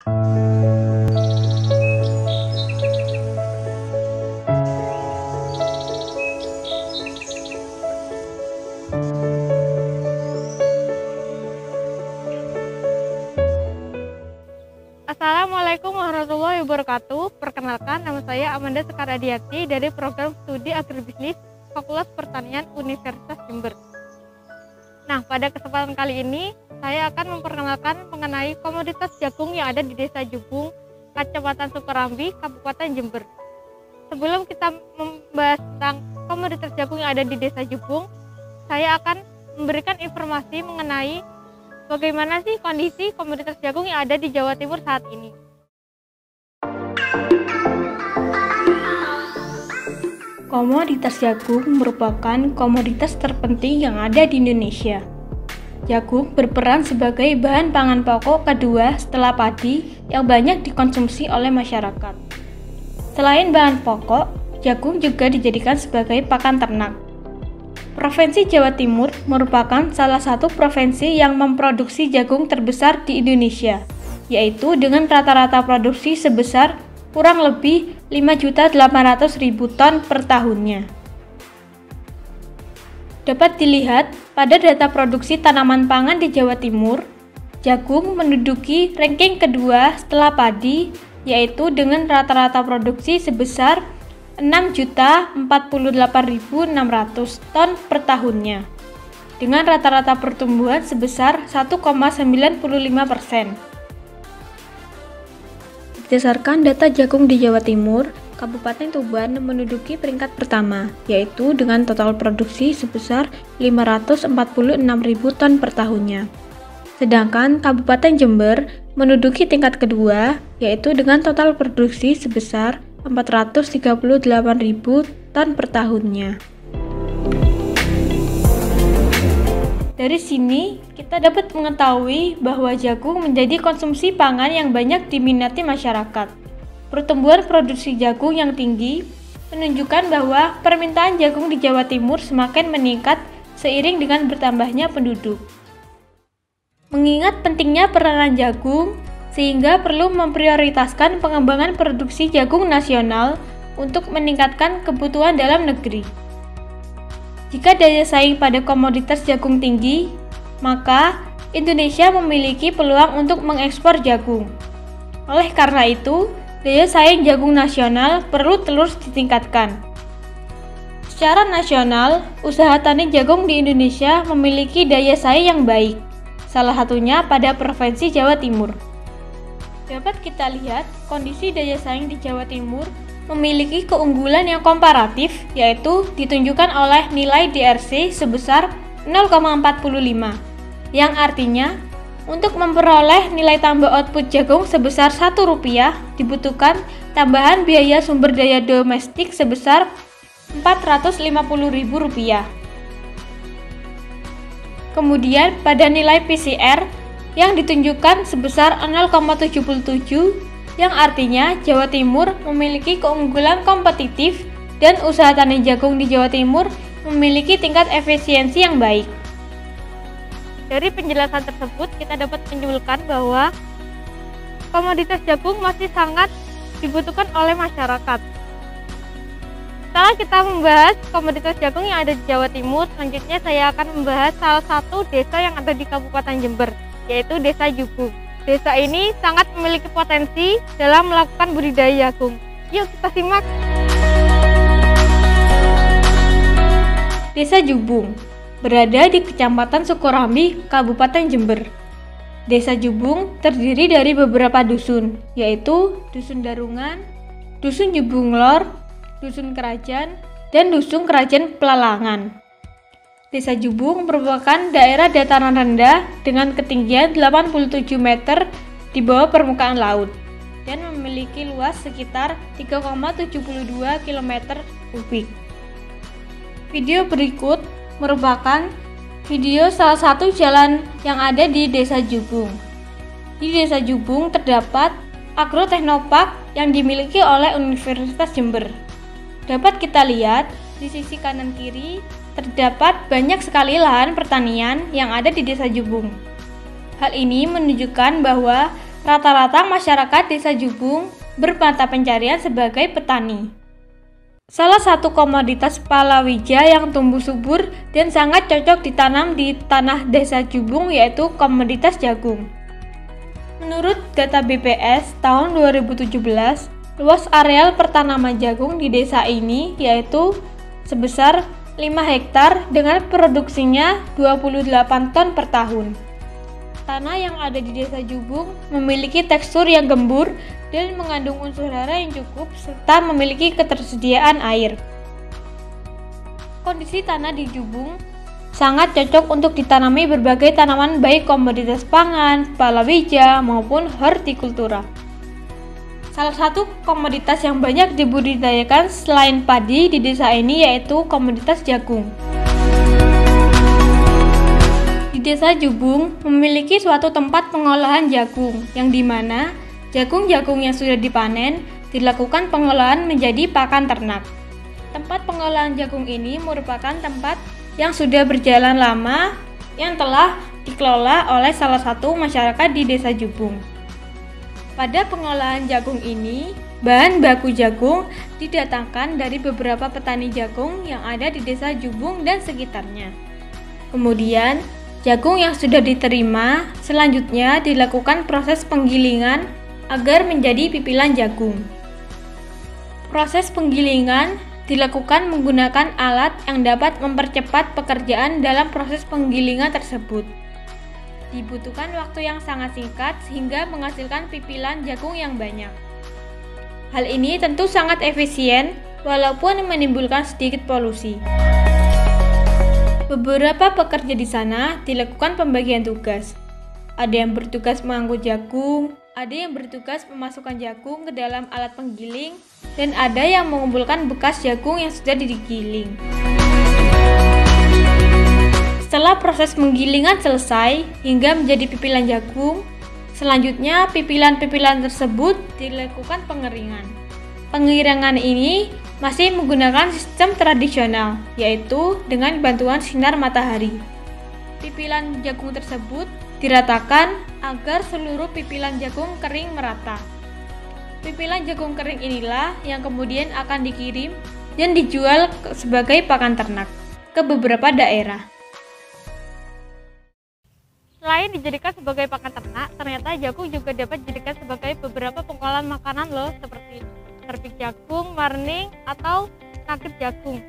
Assalamualaikum warahmatullahi wabarakatuh. Perkenalkan, nama saya Amanda Sekar Adiakti dari Program Studi Agribisnis Fakultas Pertanian Universitas Jember. Nah, pada kesempatan kali ini saya akan memperkenalkan mengenai komoditas jagung yang ada di Desa Jubung, Kecamatan Sukorambi, Kabupaten Jember. Sebelum kita membahas tentang komoditas jagung yang ada di Desa Jubung, saya akan memberikan informasi mengenai bagaimana sih kondisi komoditas jagung yang ada di Jawa Timur saat ini. Komoditas jagung merupakan komoditas terpenting yang ada di Indonesia. Jagung berperan sebagai bahan pangan pokok kedua setelah padi yang banyak dikonsumsi oleh masyarakat. Selain bahan pokok, jagung juga dijadikan sebagai pakan ternak. Provinsi Jawa Timur merupakan salah satu provinsi yang memproduksi jagung terbesar di Indonesia, yaitu dengan rata-rata produksi sebesar kurang lebih 5.800.000 ton per tahunnya. Dapat dilihat pada data produksi tanaman pangan di Jawa Timur, jagung menduduki ranking kedua setelah padi, yaitu dengan rata-rata produksi sebesar 6.048.600 ton per tahunnya, dengan rata-rata pertumbuhan sebesar 1,95%. Berdasarkan data jagung di Jawa Timur, Kabupaten Tuban menduduki peringkat pertama, yaitu dengan total produksi sebesar 546.000 ton per tahunnya. Sedangkan Kabupaten Jember menduduki tingkat kedua, yaitu dengan total produksi sebesar 438.000 ton per tahunnya. Dari sini, kita dapat mengetahui bahwa jagung menjadi konsumsi pangan yang banyak diminati masyarakat. Pertumbuhan produksi jagung yang tinggi menunjukkan bahwa permintaan jagung di Jawa Timur semakin meningkat seiring dengan bertambahnya penduduk. Mengingat pentingnya peranan jagung, sehingga perlu memprioritaskan pengembangan produksi jagung nasional untuk meningkatkan kebutuhan dalam negeri. Jika daya saing pada komoditas jagung tinggi, maka Indonesia memiliki peluang untuk mengekspor jagung. Oleh karena itu, daya saing jagung nasional perlu terus ditingkatkan. Secara nasional, usaha tani jagung di Indonesia memiliki daya saing yang baik, salah satunya pada Provinsi Jawa Timur. Dapat kita lihat kondisi daya saing di Jawa Timur memiliki keunggulan yang komparatif, yaitu ditunjukkan oleh nilai DRC sebesar 0,45, yang artinya untuk memperoleh nilai tambah output jagung sebesar Rp1 dibutuhkan tambahan biaya sumber daya domestik sebesar Rp450.000. Kemudian pada nilai PCR yang ditunjukkan sebesar 0,77, yang artinya Jawa Timur memiliki keunggulan kompetitif dan usaha tani jagung di Jawa Timur memiliki tingkat efisiensi yang baik. Dari penjelasan tersebut, kita dapat menyimpulkan bahwa komoditas jagung masih sangat dibutuhkan oleh masyarakat. Setelah kita membahas komoditas jagung yang ada di Jawa Timur, selanjutnya saya akan membahas salah satu desa yang ada di Kabupaten Jember, yaitu Desa Jubung. Desa ini sangat memiliki potensi dalam melakukan budidaya jagung. Yuk kita simak. Desa Jubung berada di Kecamatan Sukorambi, Kabupaten Jember. Desa Jubung terdiri dari beberapa dusun, yaitu Dusun Darungan, Dusun Jubung Lor, Dusun Kerajaan, dan Dusun Kerajaan Pelalangan. Desa Jubung merupakan daerah dataran rendah dengan ketinggian 87 meter di bawah permukaan laut dan memiliki luas sekitar 3,72 km kubik. Video berikut merupakan video salah satu jalan yang ada di Desa Jubung. Di Desa Jubung terdapat Agrotechnopark yang dimiliki oleh Universitas Jember. Dapat kita lihat di sisi kanan kiri terdapat banyak sekali lahan pertanian yang ada di Desa Jubung. Hal ini menunjukkan bahwa Rata-rata masyarakat desa Jubung bermata pencarian sebagai petani. Salah satu komoditas palawija yang tumbuh subur dan sangat cocok ditanam di tanah desa Jubung yaitu komoditas jagung. Menurut data BPS tahun 2017, luas areal pertanaman jagung di desa ini yaitu sebesar 5 hektar dengan produksinya 28 ton per tahun. Tanah yang ada di desa Jubung memiliki tekstur yang gembur dan mengandung unsur hara yang cukup serta memiliki ketersediaan air. Kondisi tanah di Jubung sangat cocok untuk ditanami berbagai tanaman baik komoditas pangan, palawija maupun hortikultura. Salah satu komoditas yang banyak dibudidayakan selain padi di desa ini yaitu komoditas jagung. Di desa Jubung memiliki suatu tempat pengolahan jagung yang dimana jagung-jagung yang sudah dipanen dilakukan pengolahan menjadi pakan ternak. Tempat pengolahan jagung ini merupakan tempat yang sudah berjalan lama yang telah dikelola oleh salah satu masyarakat di desa Jubung. Pada pengolahan jagung ini, bahan baku jagung didatangkan dari beberapa petani jagung yang ada di desa Jubung dan sekitarnya. Kemudian, jagung yang sudah diterima selanjutnya dilakukan proses penggilingan agar menjadi pipilan jagung. Proses penggilingan dilakukan menggunakan alat yang dapat mempercepat pekerjaan dalam proses penggilingan tersebut. Dibutuhkan waktu yang sangat singkat sehingga menghasilkan pipilan jagung yang banyak. Hal ini tentu sangat efisien walaupun menimbulkan sedikit polusi. Beberapa pekerja di sana dilakukan pembagian tugas. Ada yang bertugas mengangkut jagung, ada yang bertugas memasukkan jagung ke dalam alat penggiling, dan ada yang mengumpulkan bekas jagung yang sudah digiling. Setelah proses penggilingan selesai hingga menjadi pipilan jagung, selanjutnya pipilan-pipilan tersebut dilakukan pengeringan. Pengeringan ini masih menggunakan sistem tradisional, yaitu dengan bantuan sinar matahari. Pipilan jagung tersebut diratakan agar seluruh pipilan jagung kering merata. Pipilan jagung kering inilah yang kemudian akan dikirim dan dijual sebagai pakan ternak ke beberapa daerah. Selain dijadikan sebagai pakan ternak, ternyata jagung juga dapat dijadikan sebagai beberapa pengolahan makanan loh, seperti keripik jagung, marning, atau nugget jagung.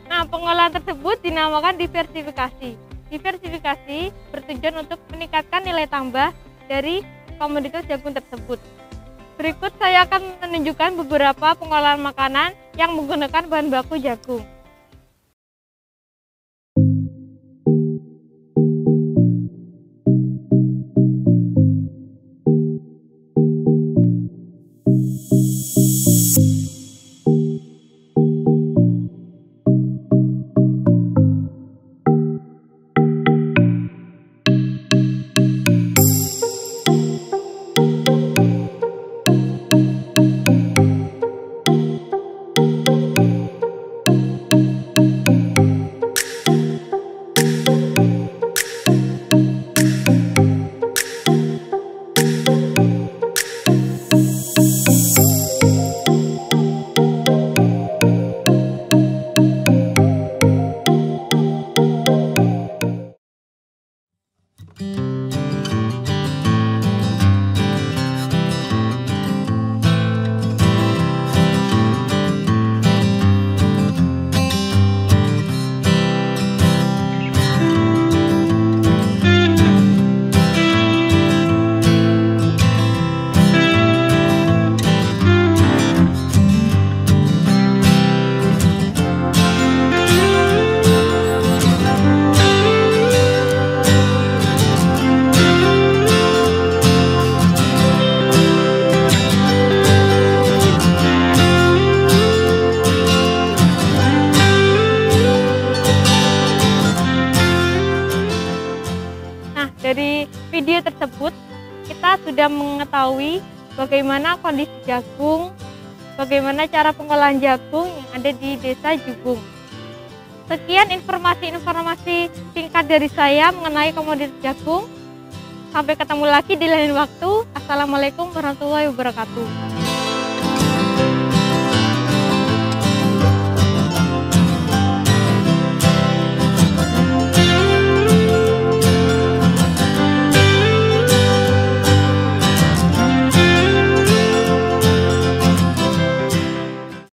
Nah, pengolahan tersebut dinamakan diversifikasi. Diversifikasi bertujuan untuk meningkatkan nilai tambah dari komoditas jagung tersebut. Berikut saya akan menunjukkan beberapa pengolahan makanan yang menggunakan bahan baku jagung. Dari video tersebut, kita sudah mengetahui bagaimana kondisi jagung, bagaimana cara pengolahan jagung yang ada di desa Jubung. Sekian informasi-informasi singkat dari saya mengenai komoditas jagung. Sampai ketemu lagi di lain waktu. Assalamualaikum warahmatullahi wabarakatuh.